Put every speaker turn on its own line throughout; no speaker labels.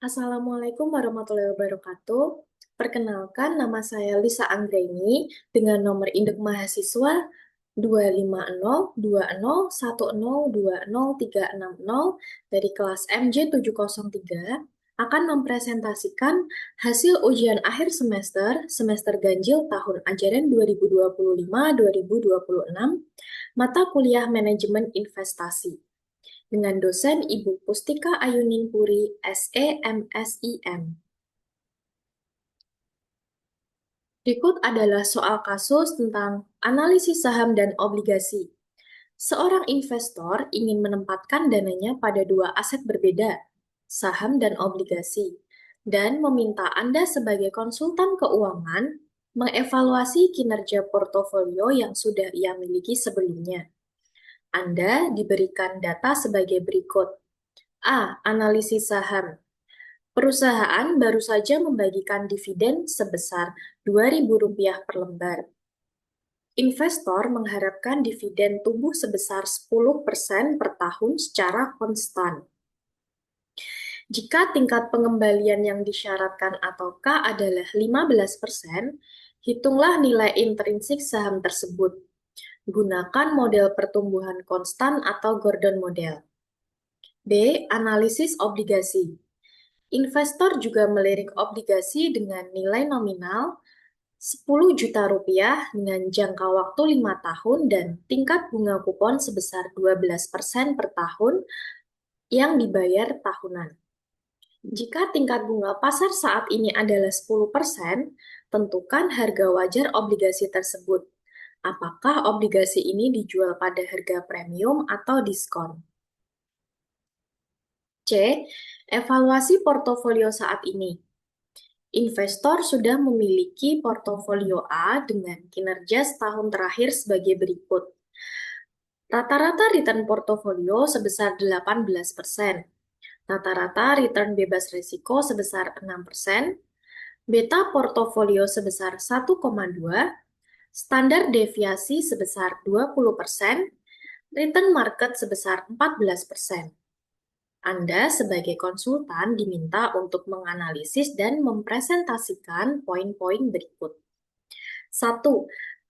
Assalamualaikum warahmatullahi wabarakatuh. Perkenalkan, nama saya Lisa Anggraini dengan nomor induk mahasiswa 25020102030 dari kelas MJ703 akan mempresentasikan hasil ujian akhir semester ganjil tahun ajaran 2025-2026 mata kuliah manajemen investasi dengan dosen Ibu Pustika Ayuning Puri, SE, MSIM. Berikut adalah soal kasus tentang analisis saham dan obligasi. Seorang investor ingin menempatkan dananya pada dua aset berbeda, saham dan obligasi, dan meminta Anda sebagai konsultan keuangan mengevaluasi kinerja portofolio yang sudah ia miliki sebelumnya. Anda diberikan data sebagai berikut. A. Analisis saham. Perusahaan baru saja membagikan dividen sebesar Rp2.000 per lembar. Investor mengharapkan dividen tumbuh sebesar 10% per tahun secara konstan. Jika tingkat pengembalian yang disyaratkan atau K adalah 15%, hitunglah nilai intrinsik saham tersebut. Gunakan model pertumbuhan konstan atau Gordon Model. B. Analisis obligasi. Investor juga melirik obligasi dengan nilai nominal Rp10 juta dengan jangka waktu 5 tahun dan tingkat bunga kupon sebesar 12% per tahun yang dibayar tahunan. Jika tingkat bunga pasar saat ini adalah 10%, tentukan harga wajar obligasi tersebut. Apakah obligasi ini dijual pada harga premium atau diskon? C. Evaluasi portofolio saat ini. Investor sudah memiliki portofolio A dengan kinerja setahun terakhir sebagai berikut. Rata-rata return portofolio sebesar 18%, rata-rata return bebas risiko sebesar 6%, beta portofolio sebesar 1,2, standar deviasi sebesar 20%, return market sebesar 14%. Anda sebagai konsultan diminta untuk menganalisis dan mempresentasikan poin-poin berikut. 1.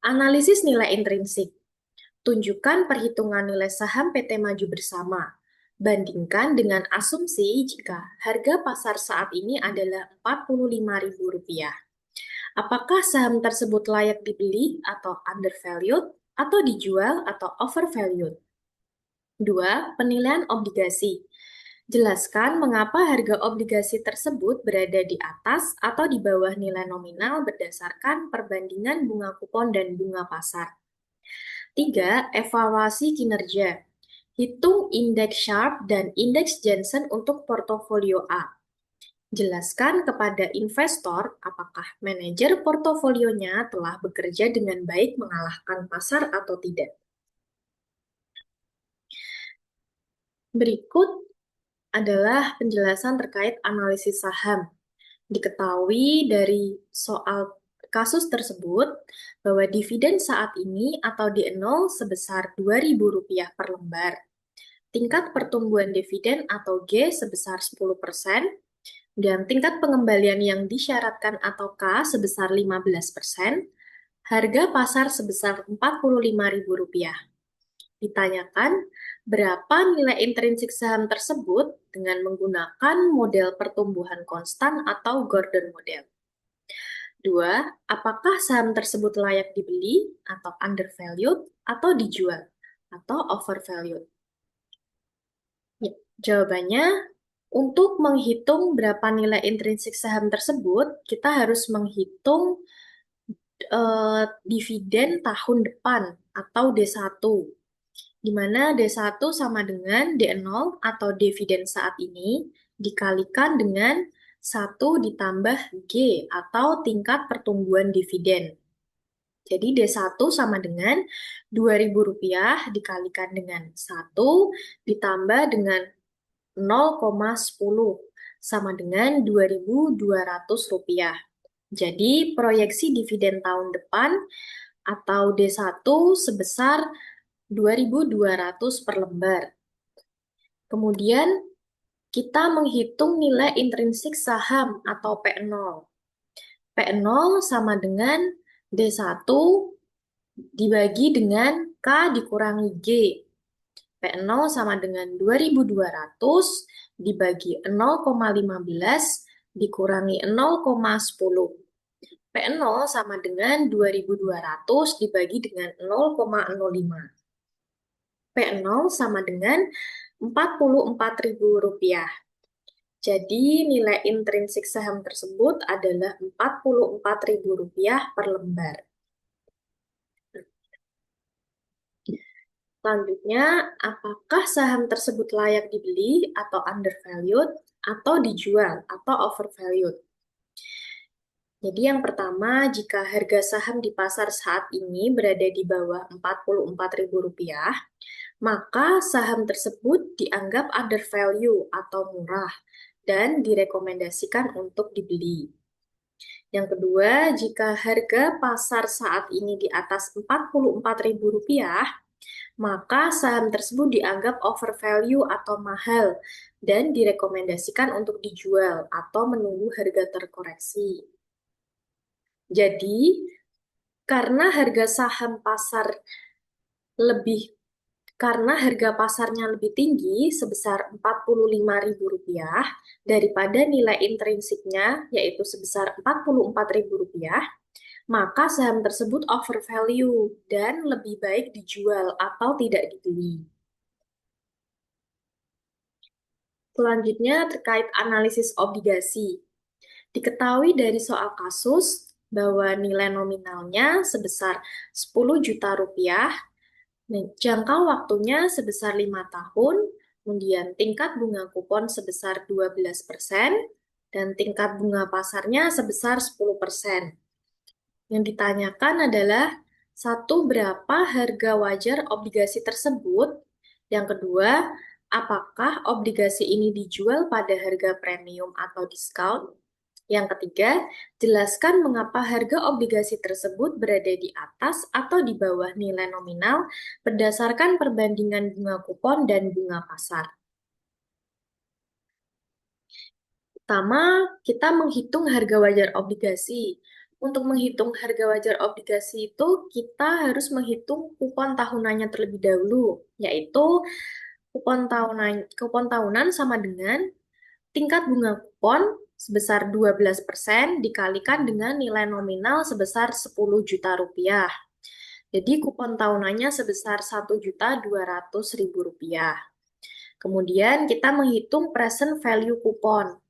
Analisis nilai intrinsik. Tunjukkan perhitungan nilai saham PT Maju Bersama. Bandingkan dengan asumsi jika harga pasar saat ini adalah Rp45.000. Apakah saham tersebut layak dibeli atau undervalued, atau dijual atau overvalued? 2. Penilaian obligasi. Jelaskan mengapa harga obligasi tersebut berada di atas atau di bawah nilai nominal berdasarkan perbandingan bunga kupon dan bunga pasar. 3. Evaluasi kinerja. Hitung indeks Sharpe dan indeks Jensen untuk portofolio A. Jelaskan kepada investor apakah manajer portofolionya telah bekerja dengan baik mengalahkan pasar atau tidak. Berikut adalah penjelasan terkait analisis saham. Diketahui dari soal kasus tersebut bahwa dividen saat ini atau D0 sebesar Rp2.000 per lembar. Tingkat pertumbuhan dividen atau G sebesar 10%, dan tingkat pengembalian yang disyaratkan atau K sebesar 15%, harga pasar sebesar Rp45.000. Ditanyakan berapa nilai intrinsik saham tersebut dengan menggunakan model pertumbuhan konstan atau Gordon Model. 2. Apakah saham tersebut layak dibeli atau undervalued atau dijual atau overvalued? Ya, jawabannya, untuk menghitung berapa nilai intrinsik saham tersebut, kita harus menghitung dividen tahun depan atau D1, di mana D1 sama dengan D0 atau dividen saat ini dikalikan dengan 1 ditambah G atau tingkat pertumbuhan dividen. Jadi D1 sama dengan Rp2.000 dikalikan dengan 1 ditambah dengan 0,10 sama dengan Rp2.200. Jadi proyeksi dividen tahun depan atau D1 sebesar 2.200 per lembar. Kemudian kita menghitung nilai intrinsik saham atau P0. P0 sama dengan D1 dibagi dengan K dikurangi G. P0 sama dengan 2200 dibagi 0,15 dikurangi 0,10. P0 sama dengan 2200 dibagi dengan 0,05. P0 sama dengan Rp44.000. Jadi nilai intrinsik saham tersebut adalah Rp44.000 per lembar. Selanjutnya, apakah saham tersebut layak dibeli atau undervalued atau dijual atau overvalued? Jadi yang pertama, jika harga saham di pasar saat ini berada di bawah Rp44.000, maka saham tersebut dianggap undervalue atau murah dan direkomendasikan untuk dibeli. Yang kedua, jika harga pasar saat ini di atas Rp44.000, maka saham tersebut dianggap overvalue atau mahal dan direkomendasikan untuk dijual atau menunggu harga terkoreksi. Jadi, karena harga saham pasar lebih karena harga pasarnya lebih tinggi sebesar Rp45.000 daripada nilai intrinsiknya yaitu sebesar Rp44.000, maka saham tersebut overvalue dan lebih baik dijual atau tidak dibeli. Selanjutnya terkait analisis obligasi. Diketahui dari soal kasus bahwa nilai nominalnya sebesar Rp10 juta, jangka waktunya sebesar 5 tahun, kemudian tingkat bunga kupon sebesar 12%, dan tingkat bunga pasarnya sebesar 10%. Yang ditanyakan adalah, satu, berapa harga wajar obligasi tersebut? Yang kedua, apakah obligasi ini dijual pada harga premium atau diskon? Yang ketiga, jelaskan mengapa harga obligasi tersebut berada di atas atau di bawah nilai nominal berdasarkan perbandingan bunga kupon dan bunga pasar. Pertama, kita menghitung harga wajar obligasi. Untuk menghitung harga wajar obligasi itu, kita harus menghitung kupon tahunannya terlebih dahulu, yaitu kupon tahunan sama dengan tingkat bunga kupon sebesar 12% dikalikan dengan nilai nominal sebesar Rp10 juta. Jadi kupon tahunannya sebesar Rp1.200.000. Kemudian kita menghitung present value kupon.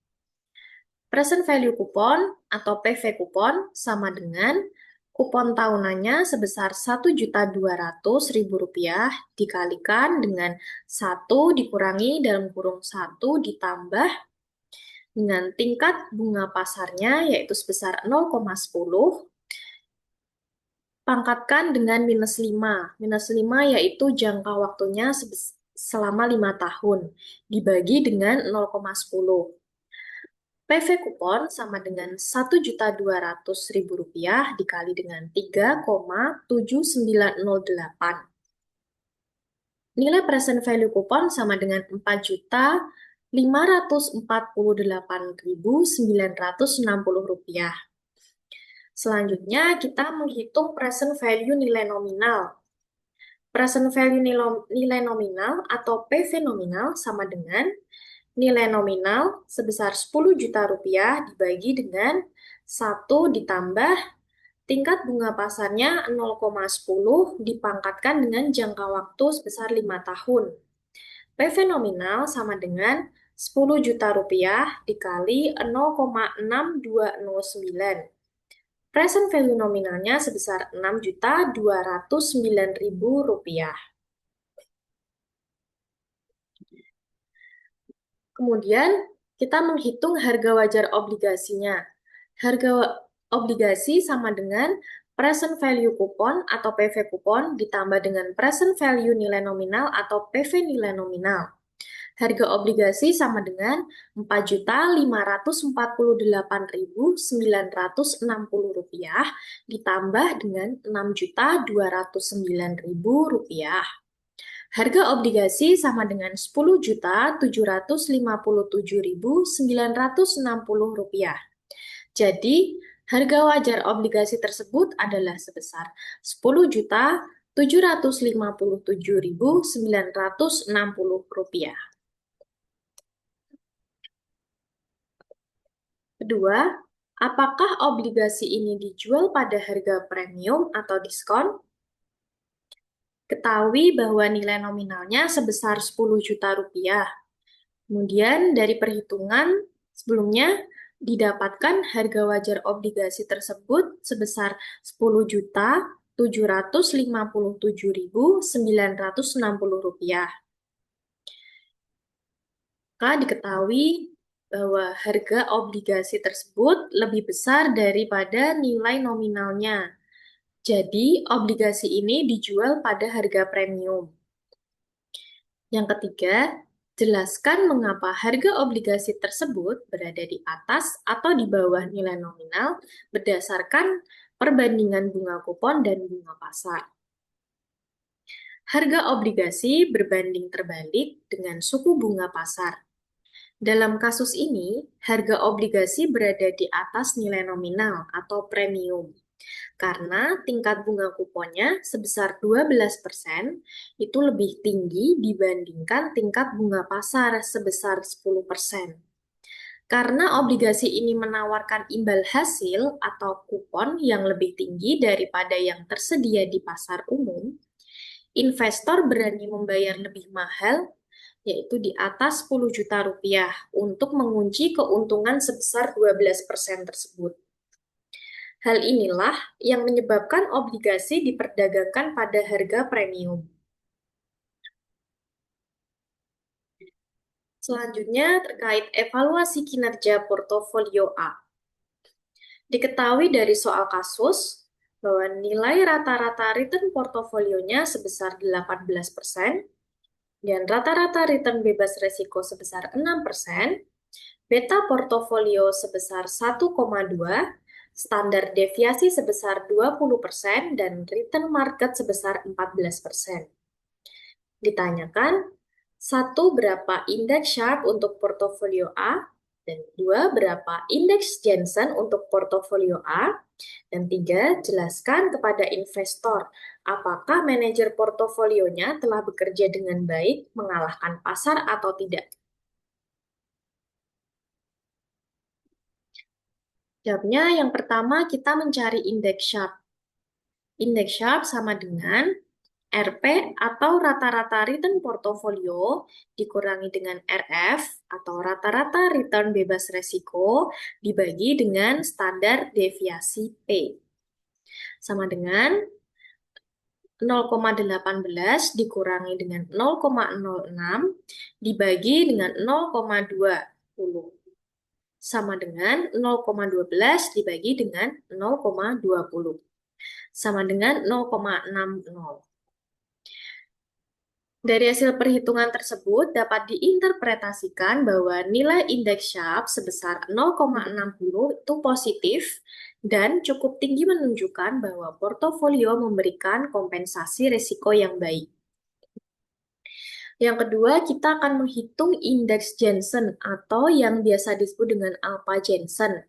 Present value kupon atau PV kupon sama dengan kupon tahunannya sebesar Rp1.200.000 dikalikan dengan 1 dikurangi dalam kurung 1 ditambah dengan tingkat bunga pasarnya yaitu sebesar 0,10 pangkatkan dengan minus 5. Minus 5 yaitu jangka waktunya selama 5 tahun dibagi dengan 0,10. PV kupon sama dengan Rp1.200.000 dikali dengan 3,7908. Nilai present value kupon sama dengan Rp4.548.960. Selanjutnya, kita menghitung present value nilai nominal. Present value nilai nominal atau PV nominal sama dengan nilai nominal sebesar Rp10 juta dibagi dengan 1 ditambah tingkat bunga pasarnya 0,10 dipangkatkan dengan jangka waktu sebesar 5 tahun. PV nominal sama dengan Rp10 juta dikali 0,6209. Present value nominalnya sebesar Rp6.209.000. Kemudian kita menghitung harga wajar obligasinya. Harga obligasi sama dengan present value kupon atau PV kupon ditambah dengan present value nilai nominal atau PV nilai nominal. Harga obligasi sama dengan Rp4.548.960 ditambah dengan Rp6.209.000. Harga obligasi sama dengan Rp10.757.960. Jadi, harga wajar obligasi tersebut adalah sebesar Rp10.757.960. Kedua, apakah obligasi ini dijual pada harga premium atau diskon? Ketahui bahwa nilai nominalnya sebesar 10 juta rupiah. Kemudian dari perhitungan sebelumnya didapatkan harga wajar obligasi tersebut sebesar 10.757.960 rupiah. Maka diketahui bahwa harga obligasi tersebut lebih besar daripada nilai nominalnya. Jadi, obligasi ini dijual pada harga premium. Yang ketiga, jelaskan mengapa harga obligasi tersebut berada di atas atau di bawah nilai nominal berdasarkan perbandingan bunga kupon dan bunga pasar. Harga obligasi berbanding terbalik dengan suku bunga pasar. Dalam kasus ini, harga obligasi berada di atas nilai nominal atau premium. Karena tingkat bunga kuponnya sebesar 12% itu lebih tinggi dibandingkan tingkat bunga pasar sebesar 10%. Karena obligasi ini menawarkan imbal hasil atau kupon yang lebih tinggi daripada yang tersedia di pasar umum, investor berani membayar lebih mahal, yaitu di atas 10 juta rupiah, untuk mengunci keuntungan sebesar 12% tersebut. Hal inilah yang menyebabkan obligasi diperdagangkan pada harga premium. Selanjutnya terkait evaluasi kinerja portofolio A. Diketahui dari soal kasus bahwa nilai rata-rata return portofolionya sebesar 18% dan rata-rata return bebas resiko sebesar 6%, beta portofolio sebesar 1,2, standar deviasi sebesar 20%, dan return market sebesar 14%. Ditanyakan, satu, berapa indeks Sharpe untuk portofolio A, dan dua, berapa indeks Jensen untuk portofolio A, dan tiga, jelaskan kepada investor apakah manajer portofolionya telah bekerja dengan baik mengalahkan pasar atau tidak. Jawabnya yang pertama kita mencari indeks Sharpe. Indeks Sharpe sama dengan RP atau rata-rata return portofolio dikurangi dengan RF atau rata-rata return bebas resiko dibagi dengan standar deviasi P. Sama dengan 0,18 dikurangi dengan 0,06 dibagi dengan 0,20. Sama dengan 0,12 dibagi dengan 0,20. Sama dengan 0,60. Dari hasil perhitungan tersebut dapat diinterpretasikan bahwa nilai indeks Sharpe sebesar 0,60 itu positif dan cukup tinggi, menunjukkan bahwa portofolio memberikan kompensasi risiko yang baik. Yang kedua, kita akan menghitung indeks Jensen atau yang biasa disebut dengan alpha Jensen.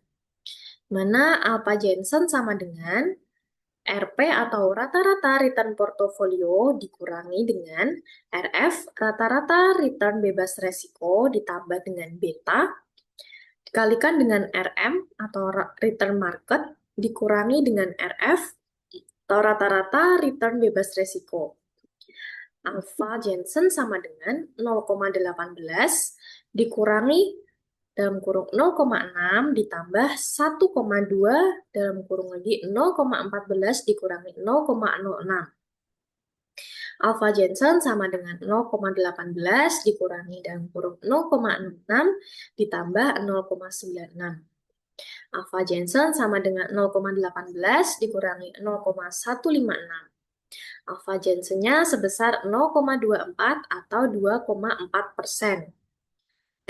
Mana alpha Jensen sama dengan RP atau rata-rata return portofolio dikurangi dengan RF, rata-rata return bebas resiko, ditambah dengan beta, dikalikan dengan RM atau return market, dikurangi dengan RF atau rata-rata return bebas resiko. Alpha Jensen sama dengan 0,18 dikurangi dalam kurung 0,6 ditambah 1,2 dalam kurung lagi 0,14 dikurangi 0,06. Alpha Jensen sama dengan 0,18 dikurangi dalam kurung 0,66 ditambah 0,96. Alpha Jensen sama dengan 0,18 dikurangi 0,156. Alpha Jensennya sebesar 0,24 atau 2,4%.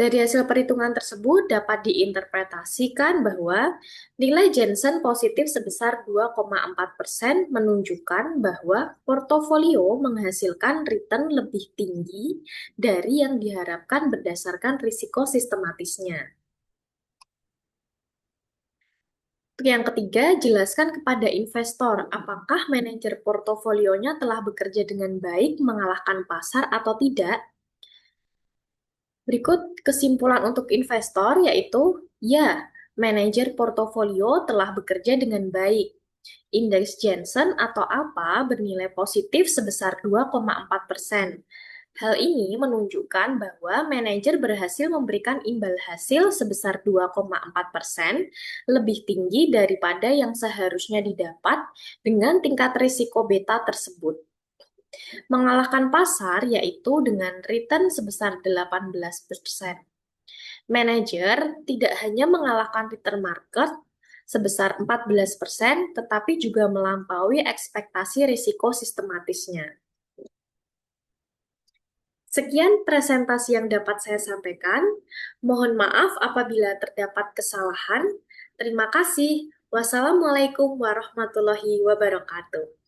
Dari hasil perhitungan tersebut dapat diinterpretasikan bahwa nilai Jensen positif sebesar 2,4% menunjukkan bahwa portofolio menghasilkan return lebih tinggi dari yang diharapkan berdasarkan risiko sistematisnya. Untuk yang ketiga, jelaskan kepada investor apakah manajer portofolionya telah bekerja dengan baik mengalahkan pasar atau tidak. Berikut kesimpulan untuk investor yaitu, ya, manajer portofolio telah bekerja dengan baik. Indeks Jensen atau APA bernilai positif sebesar 2,4%. Hal ini menunjukkan bahwa manajer berhasil memberikan imbal hasil sebesar 2,4% lebih tinggi daripada yang seharusnya didapat dengan tingkat risiko beta tersebut. Mengalahkan pasar yaitu dengan return sebesar 18%. Manajer tidak hanya mengalahkan return market sebesar 14%, tetapi juga melampaui ekspektasi risiko sistematisnya. Sekian presentasi yang dapat saya sampaikan. Mohon maaf apabila terdapat kesalahan. Terima kasih. Wassalamualaikum warahmatullahi wabarakatuh.